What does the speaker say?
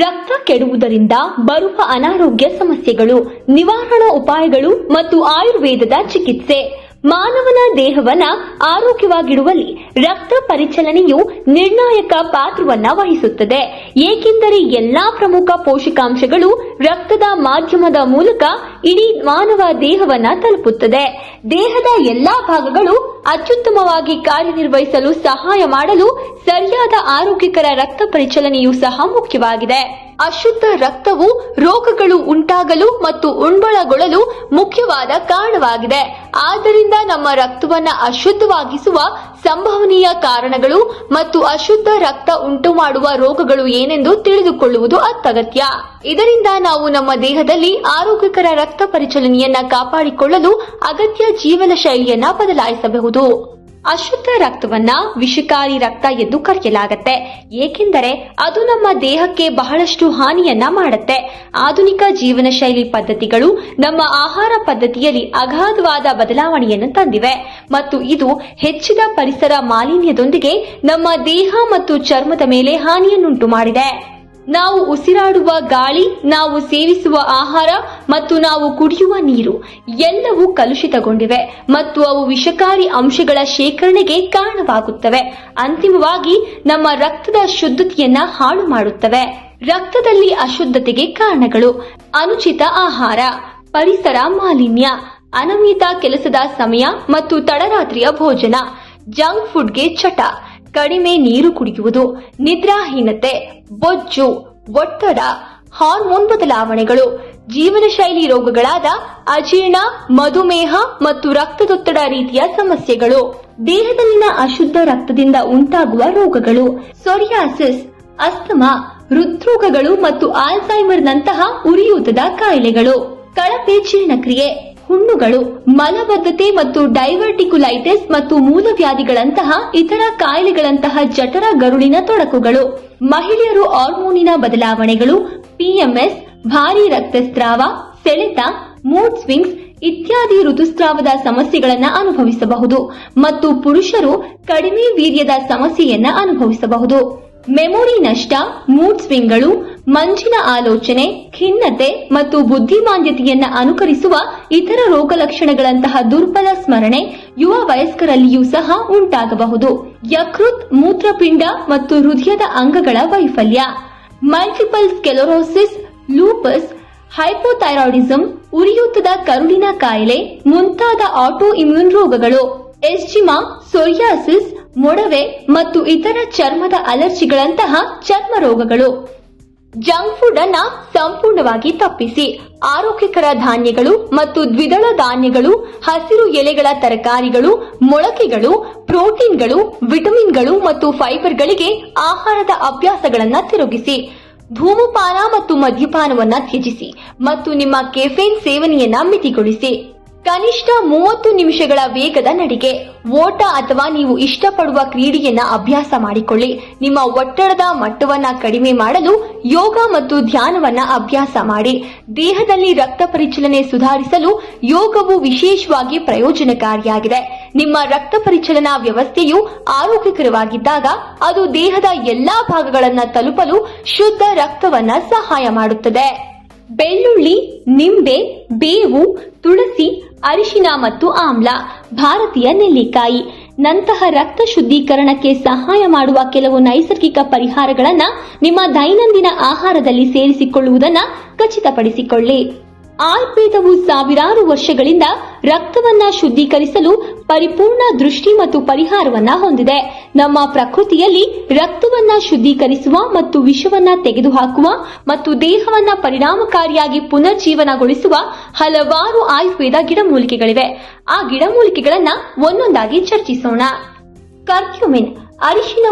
ರಕ್ತ ಕೆಡುವುದರಿಂದ ಬರುವ ಅನಾರೋಗ್ಯ ಸಮಸ್ಯೆಗಳು, ನಿವಾರಣಾ ಉಪಾಯಗಳು ಮತ್ತು ಆಯುರ್ವೇದದ ಚಿಕಿತ್ಸೆ. ಮಾನವನ ದೇಹವನ್ನ ಆರೋಗ್ಯವಾಗಿಡುವಲ್ಲಿ ರಕ್ತ ಪರಿಚಲನೆಯು ನಿರ್ಣಾಯಕ ಪಾತ್ರವನ್ನ ವಹಿಸುತ್ತದೆ. ಏಕೆಂದರೆ ಎಲ್ಲಾ ಪ್ರಮುಖ ಪೋಷಕಾಂಶಗಳು ರಕ್ತದ ಮಾಧ್ಯಮದ ಮೂಲಕ ಇಡೀ ಮಾನವ ದೇಹವನ್ನ ತಲುಪುತ್ತದೆ. ದೇಹದ ಎಲ್ಲಾ ಭಾಗಗಳು ಅತ್ಯುತ್ತಮವಾಗಿ ಕಾರ್ಯನಿರ್ವಹಿಸಲು ಸಹಾಯ ಮಾಡಲು ಸರಿಯಾದ ಆರೋಗ್ಯಕರ ರಕ್ತ ಪರಿಚಲನೆಯೂ ಸಹ ಮುಖ್ಯವಾಗಿದೆ. ಅಶುದ್ಧ ರಕ್ತವು ರೋಗಗಳು ಉಂಟಾಗಲು ಮತ್ತು ಉಲ್ಬಣಗೊಳ್ಳಲು ಮುಖ್ಯವಾದ ಕಾರಣವಾಗಿದೆ. ಆದ್ದರಿಂದ ನಮ್ಮ ರಕ್ತವನ್ನ ಅಶುದ್ಧವಾಗಿಸುವ ಸಂಭವನೀಯ ಕಾರಣಗಳು ಮತ್ತು ಅಶುದ್ಧ ರಕ್ತ ಉಂಟು ಮಾಡುವ ರೋಗಗಳು ಏನೆಂದು ತಿಳಿದುಕೊಳ್ಳುವುದು ಅತ್ಯಗತ್ಯ. ಇದರಿಂದ ನಾವು ನಮ್ಮ ದೇಹದಲ್ಲಿ ಆರೋಗ್ಯಕರ ರಕ್ತ ಪರಿಚಲನೆಯನ್ನ ಕಾಪಾಡಿಕೊಳ್ಳಲು ಅಗತ್ಯ ಜೀವನ ಶೈಲಿಯನ್ನ ಬದಲಾಯಿಸಬಹುದು. ಅಶುದ್ಧ ರಕ್ತವನ್ನ ವಿಷಕಾರಿ ರಕ್ತ ಎಂದು ಕರೆಯಲಾಗುತ್ತೆ, ಏಕೆಂದರೆ ಅದು ನಮ್ಮ ದೇಹಕ್ಕೆ ಬಹಳಷ್ಟು ಹಾನಿಯನ್ನ ಮಾಡುತ್ತೆ. ಆಧುನಿಕ ಜೀವನ ಶೈಲಿ ಪದ್ಧತಿಗಳು ನಮ್ಮ ಆಹಾರ ಪದ್ಧತಿಯಲ್ಲಿ ಅಗಾಧವಾದ ಬದಲಾವಣೆಯನ್ನು ತಂದಿವೆ ಮತ್ತು ಇದು ಹೆಚ್ಚಿದ ಪರಿಸರ ಮಾಲಿನ್ಯದೊಂದಿಗೆ ನಮ್ಮ ದೇಹ ಮತ್ತು ಚರ್ಮದ ಮೇಲೆ ಹಾನಿಯನ್ನುಂಟು ಮಾಡಿದೆ. ನಾವು ಉಸಿರಾಡುವ ಗಾಳಿ, ನಾವು ಸೇವಿಸುವ ಆಹಾರ ಮತ್ತು ನಾವು ಕುಡಿಯುವ ನೀರು ಎಲ್ಲವೂ ಕಲುಷಿತಗೊಂಡಿವೆ ಮತ್ತು ಅವು ವಿಷಕಾರಿ ಅಂಶಗಳ ಶೇಖರಣೆಗೆ ಕಾರಣವಾಗುತ್ತವೆ. ಅಂತಿಮವಾಗಿ ನಮ್ಮ ರಕ್ತದ ಶುದ್ಧತೆಯನ್ನ ಹಾಳು ಮಾಡುತ್ತವೆ. ರಕ್ತದಲ್ಲಿ ಅಶುದ್ಧತೆಗೆ ಕಾರಣಗಳು: ಅನುಚಿತ ಆಹಾರ, ಪರಿಸರ ಮಾಲಿನ್ಯ, ಅನಿಯಮಿತ ಕೆಲಸದ ಸಮಯ ಮತ್ತು ತಡರಾತ್ರಿಯ ಭೋಜನ, ಜಂಕ್ ಫುಡ್ಗೆ ಚಟ, ಕಡಿಮೆ ನೀರು ಕುಡಿಯುವುದು, ನಿದ್ರಾಹೀನತೆ, ಬೊಜ್ಜು, ಒತ್ತಡ, ಹಾರ್ಮೋನ್ ಬದಲಾವಣೆಗಳು, ಜೀವನ ಶೈಲಿ ರೋಗಗಳಾದ ಅಜೀರ್ಣ, ಮಧುಮೇಹ ಮತ್ತು ರಕ್ತದೊತ್ತಡ ರೀತಿಯ ಸಮಸ್ಯೆಗಳು. ದೇಹದಲ್ಲಿನ ಅಶುದ್ಧ ರಕ್ತದಿಂದ ಉಂಟಾಗುವ ರೋಗಗಳು: ಸೋರಿಯಾಸಿಸ್, ಅಸ್ತಮಾ, ಹೃದ್ರೋಗಗಳು ಮತ್ತು ಆಲ್ಝೈಮರ್ನಂತಹ ಉರಿಯೂತದ ಕಾಯಿಲೆಗಳು. ಕಳಪೆ ಜೀರ್ಣಕ್ರಿಯೆ, ಹುಣ್ಣುಗಳು, ಮಲಬದ್ಧತೆ ಮತ್ತು ಡೈವರ್ಟಿಕುಲೈಟಿಸ್ ಮತ್ತು ಮೂಲವ್ಯಾಧಿಗಳಂತಹ ಇತರ ಕಾಯಿಲೆಗಳಂತಹ ಜಠರ ಗರುಳಿನ ತೊಡಕುಗಳು. ಮಹಿಳೆಯರು ಹಾರ್ಮೋನಿನ ಬದಲಾವಣೆಗಳು, ಪಿಎಂಎಸ್, ಭಾರಿ ರಕ್ತಸ್ರಾವ, ಸೆಳೆತ, ಮೂಡ್ ಸ್ವಿಂಗ್ಸ್ ಇತ್ಯಾದಿ ಋತುಸ್ರಾವದ ಸಮಸ್ಯೆಗಳನ್ನು ಅನುಭವಿಸಬಹುದು ಮತ್ತು ಪುರುಷರು ಕಡಿಮೆ ವೀರ್ಯದ ಸಮಸ್ಯೆಯನ್ನ ಅನುಭವಿಸಬಹುದು. ಮೆಮೊರಿ ನಷ್ಟ, ಮೂಡ್ ಸ್ವಿಂಗ್ಗಳು, ಮಂಜಿನ ಆಲೋಚನೆ, ಖಿನ್ನತೆ ಮತ್ತು ಬುದ್ಧಿಮಾಂದ್ಯತೆಯನ್ನ ಅನುಕರಿಸುವ ಇತರ ರೋಗ ಲಕ್ಷಣಗಳಂತಹ ದುರ್ಬಲ ಸ್ಮರಣೆ ಯುವ ವಯಸ್ಕರಲ್ಲಿಯೂ ಸಹ ಉಂಟಾಗಬಹುದು. ಯಕೃತ್, ಮೂತ್ರಪಿಂಡ ಮತ್ತು ಹೃದಯದ ಅಂಗಗಳ ವೈಫಲ್ಯ, ಮಲ್ಟಿಪಲ್ ಸ್ಕ್ಲೆರೋಸಿಸ್, ಲೂಪಸ್, ಹೈಪೋಥೈರಾಯ್ಡಿಸಂ, ಉರಿಯೂತದ ಕರುಳಿನ ಕಾಯಿಲೆ ಮುಂತಾದ ಆಟೋ ಇಮ್ಯೂನ್ ರೋಗಗಳು. ಎಸ್ಜಿಮಾ, ಸೋರಿಯಾಸಿಸ್, ಮೊಡವೆ ಮತ್ತು ಇತರ ಚರ್ಮದ ಅಲರ್ಜಿಗಳಂತಹ ಚರ್ಮ ರೋಗಗಳು. ಜಂಕ್ ಫುಡ್ ಅನ್ನ ಸಂಪೂರ್ಣವಾಗಿ ತಪ್ಪಿಸಿ ಆರೋಗ್ಯಕರ ಧಾನ್ಯಗಳು ಮತ್ತು ದ್ವಿದಳ ಧಾನ್ಯಗಳು, ಹಸಿರು ಎಲೆಗಳ ತರಕಾರಿಗಳು, ಮೊಳಕೆಗಳು, ಪ್ರೋಟೀನ್ಗಳು, ವಿಟಮಿನ್ಗಳು ಮತ್ತು ಫೈಬರ್ಗಳಿಗೆ ಆಹಾರದ ಅಭ್ಯಾಸಗಳನ್ನ ತಿರುಗಿಸಿ. ಧೂಮಪಾನ ಮತ್ತು ಮದ್ಯಪಾನವನ್ನ ತ್ಯಜಿಸಿ ಮತ್ತು ನಿಮ್ಮ ಕೆಫೇನ್ ಸೇವನೆಯನ್ನ ಮಿತಿಗೊಳಿಸಿ. ಕನಿಷ್ಠ 30 ನಿಮಿಷಗಳ ವೇಗದ ನಡಿಗೆ, ಓಟ ಅಥವಾ ನೀವು ಇಷ್ಟಪಡುವ ಕ್ರೀಡೆಯನ್ನ ಅಭ್ಯಾಸ ಮಾಡಿಕೊಳ್ಳಿ. ನಿಮ್ಮ ಒತ್ತಡದ ಮಟ್ಟವನ್ನ ಕಡಿಮೆ ಮಾಡಲು ಯೋಗ ಮತ್ತು ಧ್ಯಾನವನ್ನ ಅಭ್ಯಾಸ ಮಾಡಿ. ದೇಹದಲ್ಲಿ ರಕ್ತ ಪರಿಚಲನೆ ಸುಧಾರಿಸಲು ಯೋಗವು ವಿಶೇಷವಾಗಿ ಪ್ರಯೋಜನಕಾರಿಯಾಗಿದೆ. ನಿಮ್ಮ ರಕ್ತ ಪರಿಚಲನಾ ವ್ಯವಸ್ಥೆಯು ಆರೋಗ್ಯಕರವಾಗಿದ್ದಾಗ ಅದು ದೇಹದ ಎಲ್ಲಾ ಭಾಗಗಳನ್ನ ತಲುಪಲು ಶುದ್ಧ ರಕ್ತವನ್ನ ಸಹಾಯ ಮಾಡುತ್ತದೆ. ಬೆಳ್ಳುಳ್ಳಿ, ನಿಂಬೆ, ಬೇವು, ತುಳಸಿ, ಅರಿಶಿನ ಮತ್ತು ಆಮ್ಲ, ಭಾರತೀಯ ನೆಲ್ಲಿಕಾಯಿ ನಂತಹ ರಕ್ತ ಶುದ್ಧೀಕರಣಕ್ಕೆ ಸಹಾಯ ಮಾಡುವ ಕೆಲವು ನೈಸರ್ಗಿಕ ಪರಿಹಾರಗಳನ್ನ ನಿಮ್ಮ ದೈನಂದಿನ ಆಹಾರದಲ್ಲಿ ಸೇರಿಸಿಕೊಳ್ಳುವುದನ್ನು ಖಚಿತಪಡಿಸಿಕೊಳ್ಳಿ. ಆಯುರ್ವೇದವು ಸಾವಿರಾರು ವರ್ಷಗಳಿಂದ ರಕ್ತವನ್ನ ಶುದ್ಧೀಕರಿಸಲು ಪರಿಪೂರ್ಣ ದೃಷ್ಟಿ ಮತ್ತು ಪರಿಹಾರವನ್ನ ಹೊಂದಿದೆ. ನಮ್ಮ ಪ್ರಕೃತಿಯಲ್ಲಿ ರಕ್ತವನ್ನ ಶುದ್ಧೀಕರಿಸುವ ಮತ್ತು ವಿಷವನ್ನ ತೆಗೆದುಹಾಕುವ ಮತ್ತು ದೇಹವನ್ನ ಪರಿಣಾಮಕಾರಿಯಾಗಿ ಪುನರ್ಜೀವನಗೊಳಿಸುವ ಹಲವಾರು ಆಯುರ್ವೇದ ಗಿಡಮೂಲಿಕೆಗಳಿವೆ. ಆ ಗಿಡಮೂಲಿಕೆಗಳನ್ನ ಒಂದೊಂದಾಗಿ ಚರ್ಚಿಸೋಣ. ಕರ್ಕ್ಯುಮಿನ್, ಅರಿಶಿನ